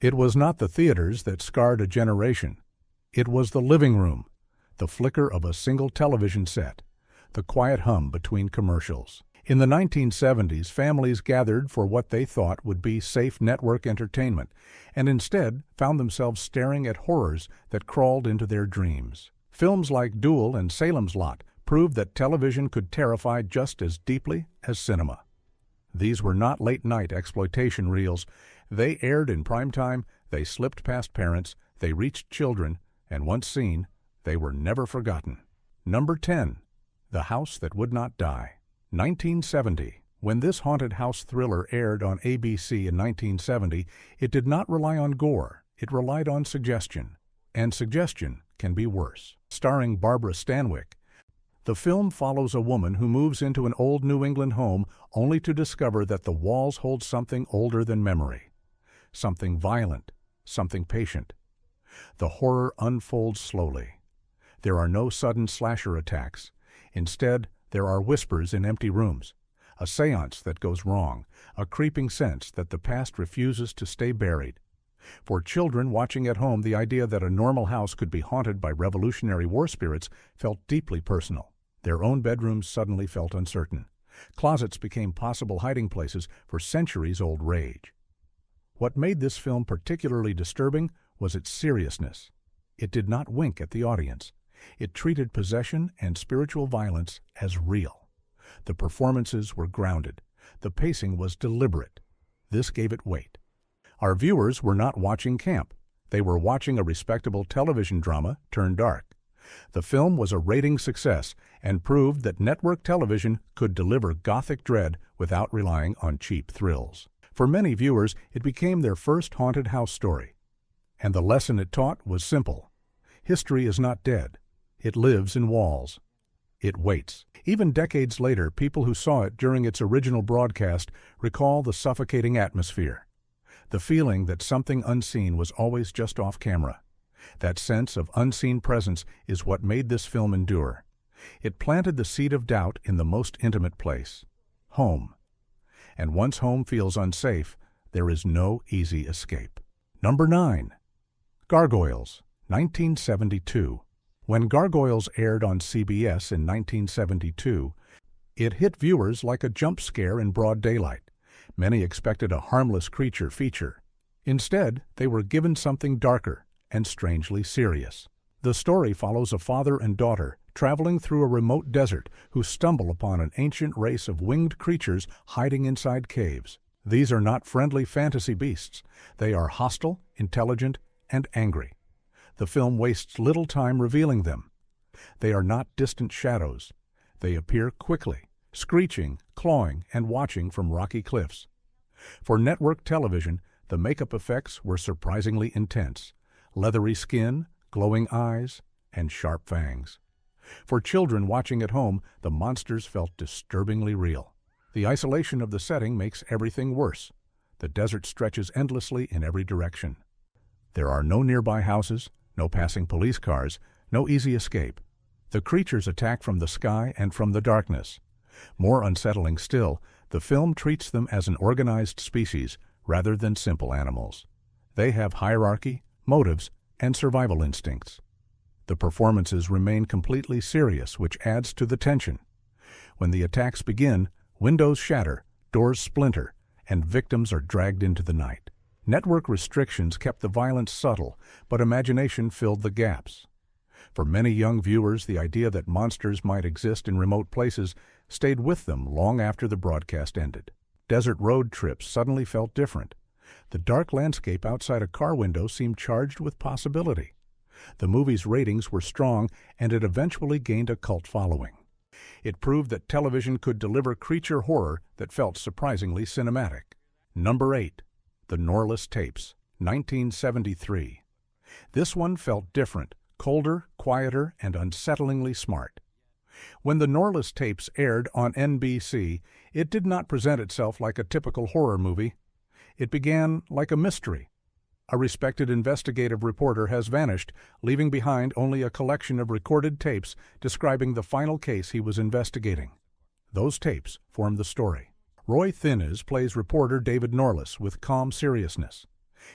It was not the theaters that scarred a generation. It was the living room, the flicker of a single television set, the quiet hum between commercials. In the 1970s, families gathered for what they thought would be safe network entertainment, and instead found themselves staring at horrors that crawled into their dreams. Films like Duel and Salem's Lot proved that television could terrify just as deeply as cinema. These were not late-night exploitation reels. They aired in prime time, they slipped past parents, they reached children, and once seen, they were never forgotten. Number 10. The House That Would Not Die. 1970. When this haunted house thriller aired on ABC in 1970, it did not rely on gore, it relied on suggestion. And suggestion can be worse. Starring Barbara Stanwyck, the film follows a woman who moves into an old New England home only to discover that the walls hold something older than memory. Something violent, something patient. The horror unfolds slowly. There are no sudden slasher attacks. Instead, there are whispers in empty rooms, a seance that goes wrong, a creeping sense that the past refuses to stay buried. For children watching at home, the idea that a normal house could be haunted by Revolutionary War spirits felt deeply personal. Their own bedrooms suddenly felt uncertain. Closets became possible hiding places for centuries-old rage. What made this film particularly disturbing was its seriousness. It did not wink at the audience. It treated possession and spiritual violence as real. The performances were grounded. The pacing was deliberate. This gave it weight. Our viewers were not watching camp. They were watching a respectable television drama turn dark. The film was a ratings success and proved that network television could deliver gothic dread without relying on cheap thrills. For many viewers, it became their first haunted house story. And the lesson it taught was simple. History is not dead. It lives in walls. It waits. Even decades later, people who saw it during its original broadcast recall the suffocating atmosphere. The feeling that something unseen was always just off camera. That sense of unseen presence is what made this film endure. It planted the seed of doubt in the most intimate place, home. And once home feels unsafe, there is no easy escape. Number 9. Gargoyles, 1972. When Gargoyles aired on CBS in 1972, it hit viewers like a jump scare in broad daylight. Many expected a harmless creature feature. Instead, they were given something darker and strangely serious. The story follows a father and daughter traveling through a remote desert who stumble upon an ancient race of winged creatures hiding inside caves. These are not friendly fantasy beasts. They are hostile, intelligent, and angry. The film wastes little time revealing them. They are not distant shadows. They appear quickly, screeching, clawing, and watching from rocky cliffs. For network television, the makeup effects were surprisingly intense. Leathery skin, glowing eyes, and sharp fangs. For children watching at home, the monsters felt disturbingly real. The isolation of the setting makes everything worse. The desert stretches endlessly in every direction. There are no nearby houses, no passing police cars, no easy escape. The creatures attack from the sky and from the darkness. More unsettling still, the film treats them as an organized species rather than simple animals. They have hierarchy, motives, and survival instincts. The performances remain completely serious, which adds to the tension. When the attacks begin, windows shatter, doors splinter, and victims are dragged into the night. Network restrictions kept the violence subtle, but imagination filled the gaps. For many young viewers, the idea that monsters might exist in remote places stayed with them long after the broadcast ended. Desert road trips suddenly felt different. The dark landscape outside a car window seemed charged with possibility. The movie's ratings were strong, and it eventually gained a cult following. It proved that television could deliver creature horror that felt surprisingly cinematic. Number 8. The Norliss Tapes, 1973. This one felt different, colder, quieter, and unsettlingly smart. When the Norliss Tapes aired on NBC, it did not present itself like a typical horror movie. It began like a mystery. A respected investigative reporter has vanished, leaving behind only a collection of recorded tapes describing the final case he was investigating. Those tapes form the story. Roy Thinnes plays reporter David Norliss with calm seriousness.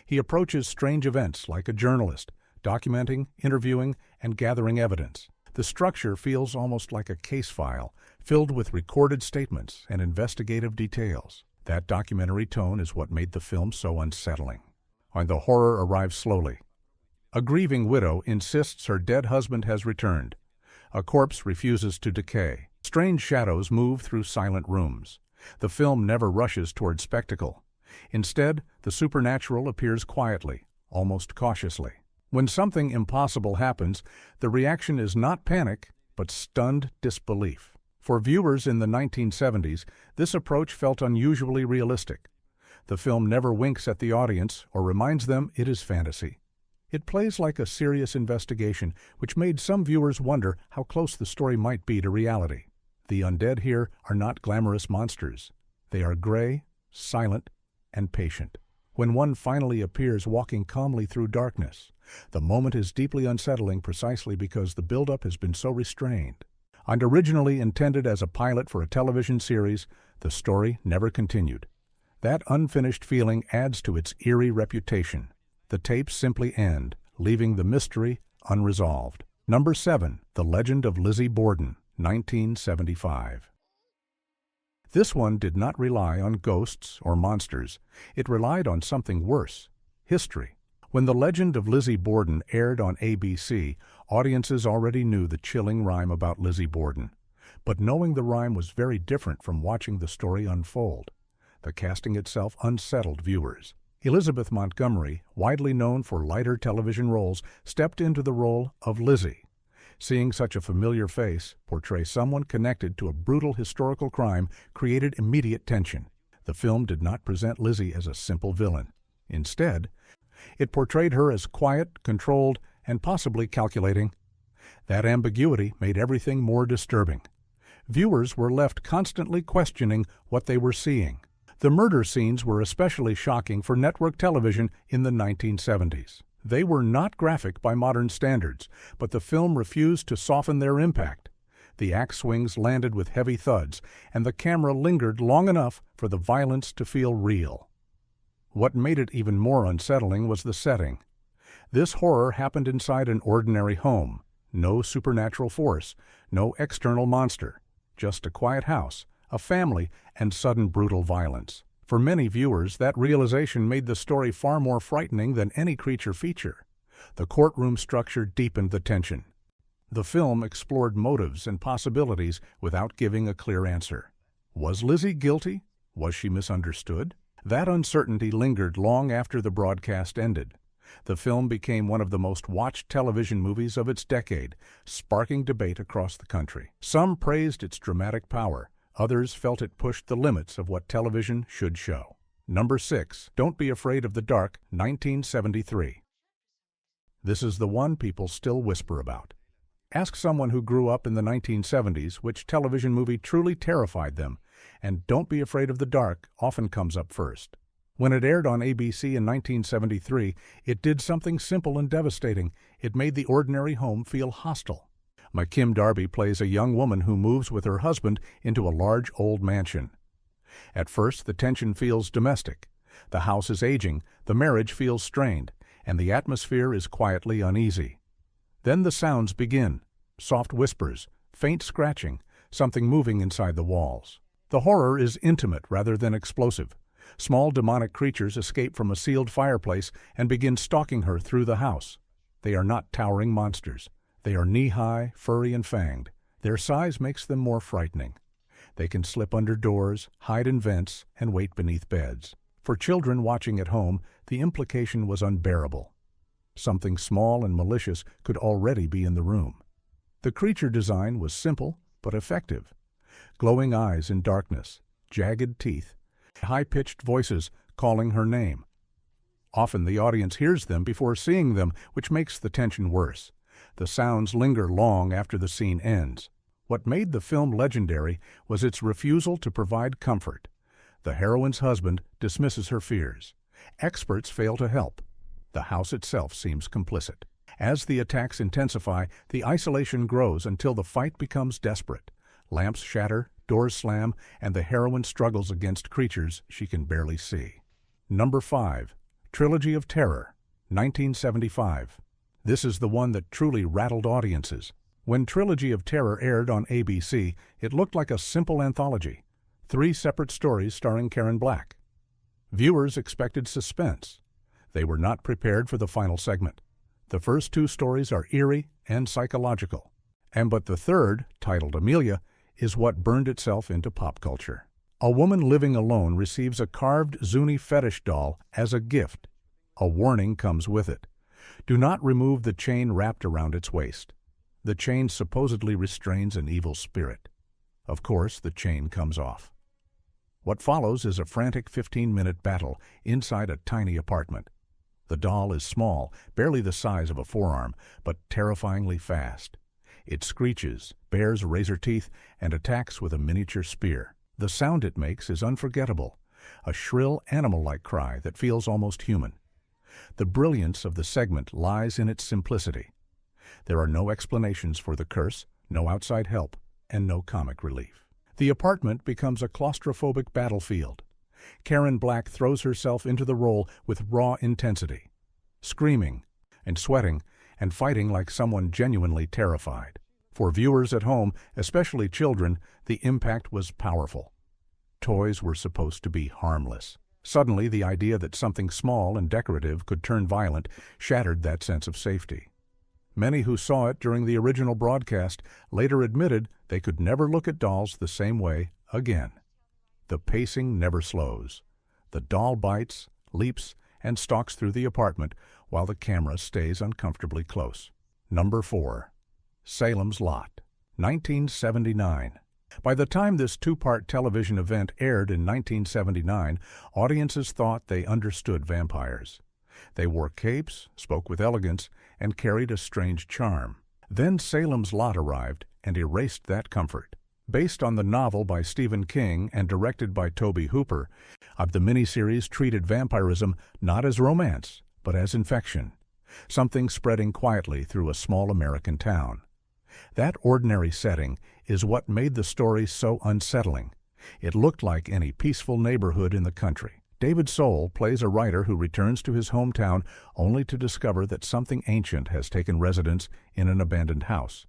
He approaches strange events like a journalist, documenting, interviewing, and gathering evidence. The structure feels almost like a case file, filled with recorded statements and investigative details. That documentary tone is what made the film so unsettling. And the horror arrives slowly. A grieving widow insists her dead husband has returned. A corpse refuses to decay. Strange shadows move through silent rooms. The film never rushes toward spectacle. Instead, the supernatural appears quietly, almost cautiously. When something impossible happens, the reaction is not panic, but stunned disbelief. For viewers in the 1970s, this approach felt unusually realistic. The film never winks at the audience or reminds them it is fantasy. It plays like a serious investigation, which made some viewers wonder how close the story might be to reality. The undead here are not glamorous monsters. They are gray, silent, and patient. When one finally appears walking calmly through darkness, the moment is deeply unsettling precisely because the buildup has been so restrained. And originally intended as a pilot for a television series, the story never continued. That unfinished feeling adds to its eerie reputation. The tapes simply end, leaving the mystery unresolved. Number 7. The Legend of Lizzie Borden, 1975. This one did not rely on ghosts or monsters. It relied on something worse: history. When The Legend of Lizzie Borden aired on ABC, audiences already knew the chilling rhyme about Lizzie Borden. But knowing the rhyme was very different from watching the story unfold. The casting itself unsettled viewers. Elizabeth Montgomery, widely known for lighter television roles, stepped into the role of Lizzie. Seeing such a familiar face portray someone connected to a brutal historical crime created immediate tension. The film did not present Lizzie as a simple villain. Instead, it portrayed her as quiet, controlled, and possibly calculating. That ambiguity made everything more disturbing. Viewers were left constantly questioning what they were seeing. The murder scenes were especially shocking for network television in the 1970s. They were not graphic by modern standards, but the film refused to soften their impact. The axe swings landed with heavy thuds, and the camera lingered long enough for the violence to feel real. What made it even more unsettling was the setting. This horror happened inside an ordinary home. No supernatural force, no external monster, just a quiet house, a family, and sudden brutal violence. For many viewers, that realization made the story far more frightening than any creature feature. The courtroom structure deepened the tension. The film explored motives and possibilities without giving a clear answer. Was Lizzie guilty? Was she misunderstood? That uncertainty lingered long after the broadcast ended. The film became one of the most watched television movies of its decade, sparking debate across the country. Some praised its dramatic power. Others felt it pushed the limits of what television should show. Number 6. Don't Be Afraid of the Dark, 1973. This is the one people still whisper about. Ask someone who grew up in the 1970s which television movie truly terrified them, and Don't Be Afraid of the Dark often comes up first. When it aired on ABC in 1973, it did something simple and devastating. It made the ordinary home feel hostile. Kim Darby plays a young woman who moves with her husband into a large old mansion. At first, the tension feels domestic. The house is aging, the marriage feels strained, and the atmosphere is quietly uneasy. Then the sounds begin: soft whispers, faint scratching, something moving inside the walls. The horror is intimate rather than explosive. Small demonic creatures escape from a sealed fireplace and begin stalking her through the house. They are not towering monsters. They are knee-high, furry, and fanged. Their size makes them more frightening. They can slip under doors, hide in vents, and wait beneath beds. For children watching at home, the implication was unbearable. Something small and malicious could already be in the room. The creature design was simple but effective. Glowing eyes in darkness, jagged teeth, high-pitched voices calling her name. Often the audience hears them before seeing them, which makes the tension worse. The sounds linger long after the scene ends. What made the film legendary was its refusal to provide comfort. The heroine's husband dismisses her fears. Experts fail to help. The house itself seems complicit. As the attacks intensify, the isolation grows until the fight becomes desperate. Lamps shatter, doors slam, and the heroine struggles against creatures she can barely see. Number 5. Trilogy of Terror, 1975. This is the one that truly rattled audiences. When Trilogy of Terror aired on ABC, it looked like a simple anthology. 3 separate stories starring Karen Black. Viewers expected suspense. They were not prepared for the final segment. The first 2 stories are eerie and psychological. But the third, titled Amelia, is what burned itself into pop culture. A woman living alone receives a carved Zuni fetish doll as a gift. A warning comes with it. Do not remove the chain wrapped around its waist. The chain supposedly restrains an evil spirit. Of course, the chain comes off. What follows is a frantic 15-minute battle inside a tiny apartment. The doll is small, barely the size of a forearm, but terrifyingly fast. It screeches, bares razor teeth, and attacks with a miniature spear. The sound it makes is unforgettable, a shrill animal-like cry that feels almost human. The brilliance of the segment lies in its simplicity. There are no explanations for the curse, no outside help, and no comic relief. The apartment becomes a claustrophobic battlefield. Karen Black throws herself into the role with raw intensity, screaming and sweating and fighting like someone genuinely terrified. For viewers at home, especially children, the impact was powerful. Toys were supposed to be harmless. Suddenly, the idea that something small and decorative could turn violent shattered that sense of safety. Many who saw it during the original broadcast later admitted they could never look at dolls the same way again. The pacing never slows. The doll bites, leaps, and stalks through the apartment while the camera stays uncomfortably close. Number 4. Salem's Lot, 1979. By the time this 2-part television event aired in 1979, audiences thought they understood vampires. They wore capes, spoke with elegance, and carried a strange charm. Then Salem's Lot arrived and erased that comfort. Based on the novel by Stephen King and directed by Tobe Hooper, the miniseries treated vampirism not as romance, but as infection, something spreading quietly through a small American town. That ordinary setting is what made the story so unsettling. It looked like any peaceful neighborhood in the country. David Soul plays a writer who returns to his hometown only to discover that something ancient has taken residence in an abandoned house.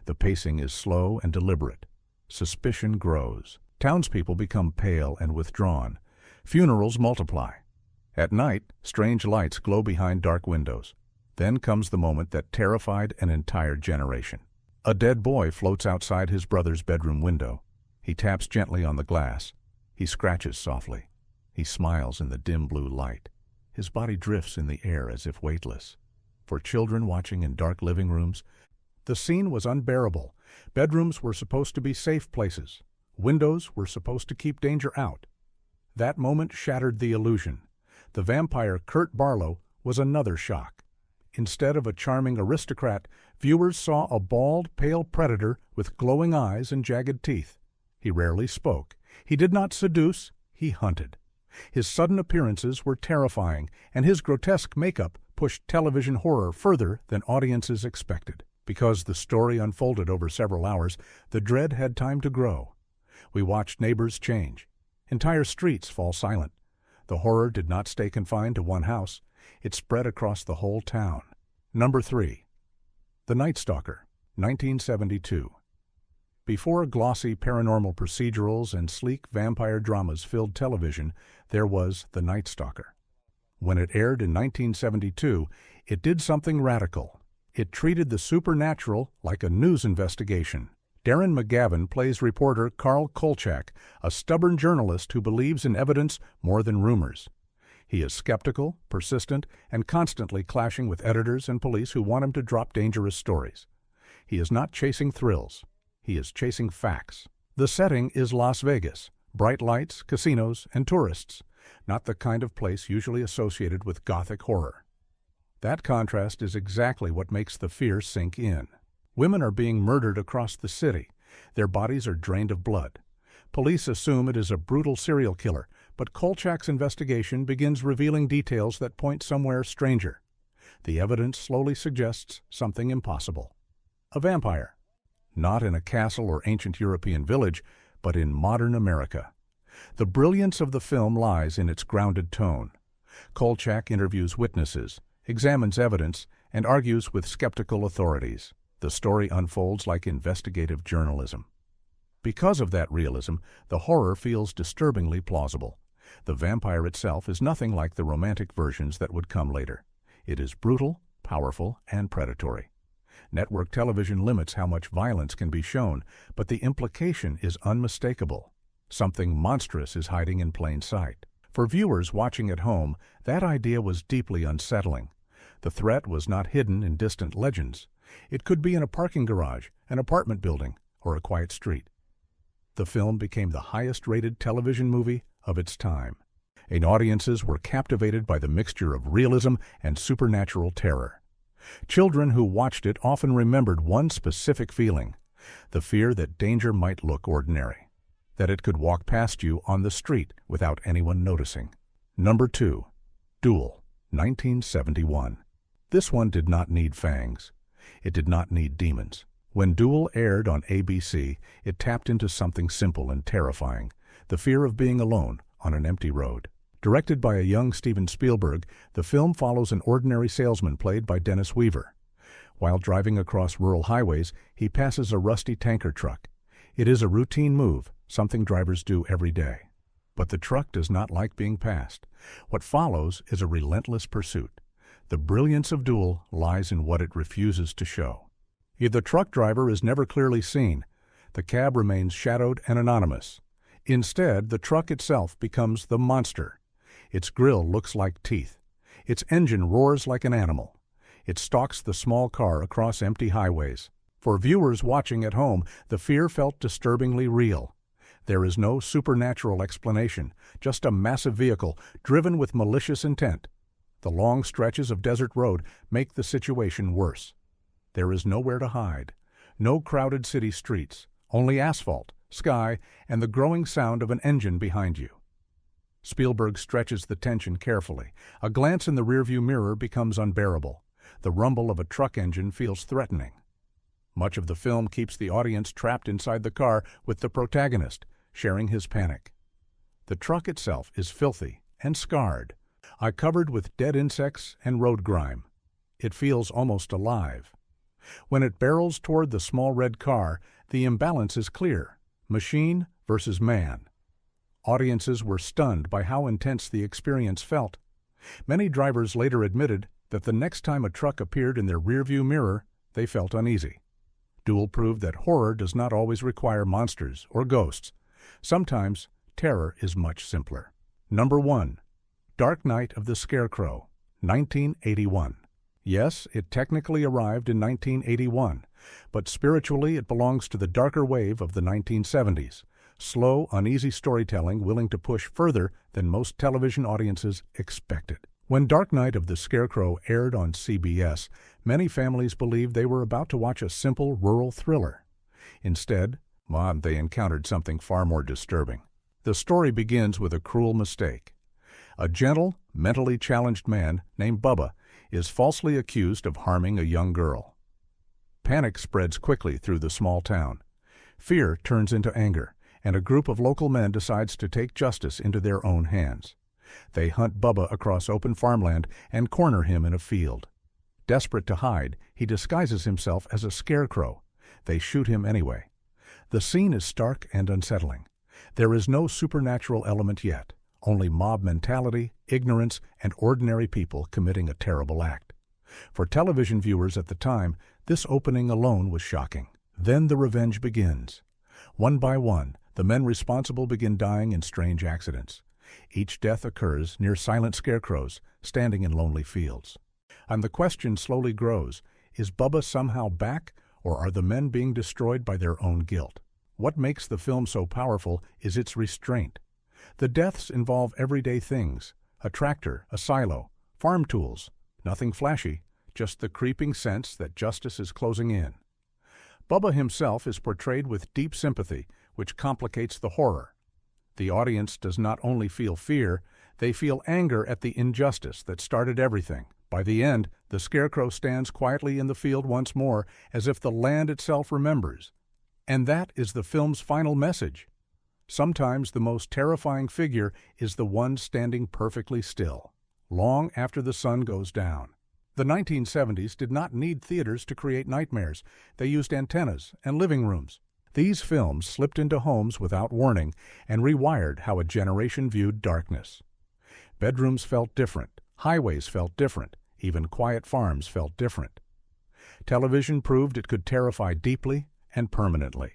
The pacing is slow and deliberate. Suspicion grows. Townspeople become pale and withdrawn. Funerals multiply. At night, strange lights glow behind dark windows. Then comes the moment that terrified an entire generation. A dead boy floats outside his brother's bedroom window. He taps gently on the glass. He scratches softly. He smiles in the dim blue light. His body drifts in the air as if weightless. For children watching in dark living rooms, the scene was unbearable. Bedrooms were supposed to be safe places. Windows were supposed to keep danger out. That moment shattered the illusion. The vampire Kurt Barlow was another shock. Instead of a charming aristocrat, viewers saw a bald, pale predator with glowing eyes and jagged teeth. He rarely spoke. He did not seduce, he hunted. His sudden appearances were terrifying, and his grotesque makeup pushed television horror further than audiences expected. Because the story unfolded over several hours, the dread had time to grow. We watched neighbors change. Entire streets fall silent. The horror did not stay confined to one house. It spread across the whole town. Number 3. The Night Stalker, 1972. Before glossy paranormal procedurals and sleek vampire dramas filled television, there was The Night Stalker. When it aired in 1972, it did something radical. It treated the supernatural like a news investigation. Darren McGavin plays reporter Carl Kolchak, a stubborn journalist who believes in evidence more than rumors. He is skeptical, persistent, and constantly clashing with editors and police who want him to drop dangerous stories. He is not chasing thrills. He is chasing facts. The setting is Las Vegas, bright lights, casinos, and tourists, not the kind of place usually associated with Gothic horror. That contrast is exactly what makes the fear sink in. Women are being murdered across the city. Their bodies are drained of blood. Police assume it is a brutal serial killer, but Kolchak's investigation begins revealing details that point somewhere stranger. The evidence slowly suggests something impossible. A vampire. Not in a castle or ancient European village, but in modern America. The brilliance of the film lies in its grounded tone. Kolchak interviews witnesses, examines evidence, and argues with skeptical authorities. The story unfolds like investigative journalism. Because of that realism, the horror feels disturbingly plausible. The vampire itself is nothing like the romantic versions that would come later. It is brutal, powerful, and predatory. Network television limits how much violence can be shown, but the implication is unmistakable. Something monstrous is hiding in plain sight. For viewers watching at home, that idea was deeply unsettling. The threat was not hidden in distant legends. It could be in a parking garage, an apartment building, or a quiet street. The film became the highest-rated television movie of its time, and audiences were captivated by the mixture of realism and supernatural terror. Children who watched it often remembered one specific feeling: the fear that danger might look ordinary, that it could walk past you on the street without anyone noticing. Number 2. Duel, 1971. This one did not need fangs. It did not need demons. When Duel aired on ABC, it tapped into something simple and terrifying: the fear of being alone on an empty road. Directed by a young Steven Spielberg, the film follows an ordinary salesman played by Dennis Weaver. While driving across rural highways, he passes a rusty tanker truck. It is a routine move, something drivers do every day. But the truck does not like being passed. What follows is a relentless pursuit. The brilliance of Duel lies in what it refuses to show. The truck driver is never clearly seen. The cab remains shadowed and anonymous. Instead, the truck itself becomes the monster. Its grille looks like teeth. Its engine roars like an animal. It stalks the small car across empty highways. For viewers watching at home, the fear felt disturbingly real. There is no supernatural explanation, just a massive vehicle driven with malicious intent. The long stretches of desert road make the situation worse. There is nowhere to hide, no crowded city streets, only asphalt, sky, and the growing sound of an engine behind you. Spielberg stretches the tension carefully. A glance in the rearview mirror becomes unbearable. The rumble of a truck engine feels threatening. Much of the film keeps the audience trapped inside the car with the protagonist, sharing his panic. The truck itself is filthy and scarred, covered with dead insects and road grime. It feels almost alive. When it barrels toward the small red car, the imbalance is clear: machine versus man. Audiences were stunned by how intense the experience felt. Many drivers later admitted that the next time a truck appeared in their rearview mirror, they felt uneasy. Duel proved that horror does not always require monsters or ghosts. Sometimes, terror is much simpler. Number 1. Dark Night of the Scarecrow, 1981. Yes, it technically arrived in 1981, but spiritually it belongs to the darker wave of the 1970s. Slow, uneasy storytelling willing to push further than most television audiences expected. When Dark Night of the Scarecrow aired on CBS, many families believed they were about to watch a simple rural thriller. Instead, they encountered something far more disturbing. The story begins with a cruel mistake. A gentle, mentally challenged man named Bubba is falsely accused of harming a young girl. Panic spreads quickly through the small town. Fear turns into anger, and a group of local men decides to take justice into their own hands. They hunt Bubba across open farmland and corner him in a field. Desperate to hide, he disguises himself as a scarecrow. They shoot him anyway. The scene is stark and unsettling. There is no supernatural element yet, only mob mentality, ignorance, and ordinary people committing a terrible act. For television viewers at the time, this opening alone was shocking. Then the revenge begins. One by one, the men responsible begin dying in strange accidents. Each death occurs near silent scarecrows standing in lonely fields. And the question slowly grows: is Bubba somehow back, or are the men being destroyed by their own guilt? What makes the film so powerful is its restraint. The deaths involve everyday things: a tractor, a silo, farm tools. Nothing flashy, just the creeping sense that justice is closing in. Bubba himself is portrayed with deep sympathy, which complicates the horror. The audience does not only feel fear, they feel anger at the injustice that started everything. By the end, the scarecrow stands quietly in the field once more, as if the land itself remembers. And that is the film's final message. Sometimes the most terrifying figure is the one standing perfectly still. long after the sun goes down. The 1970s did not need theaters to create nightmares. They used antennas and living rooms. These films slipped into homes without warning and rewired how a generation viewed darkness. Bedrooms felt different, highways felt different, even quiet farms felt different. Television proved it could terrify deeply and permanently.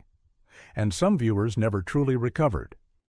And some viewers never truly recovered.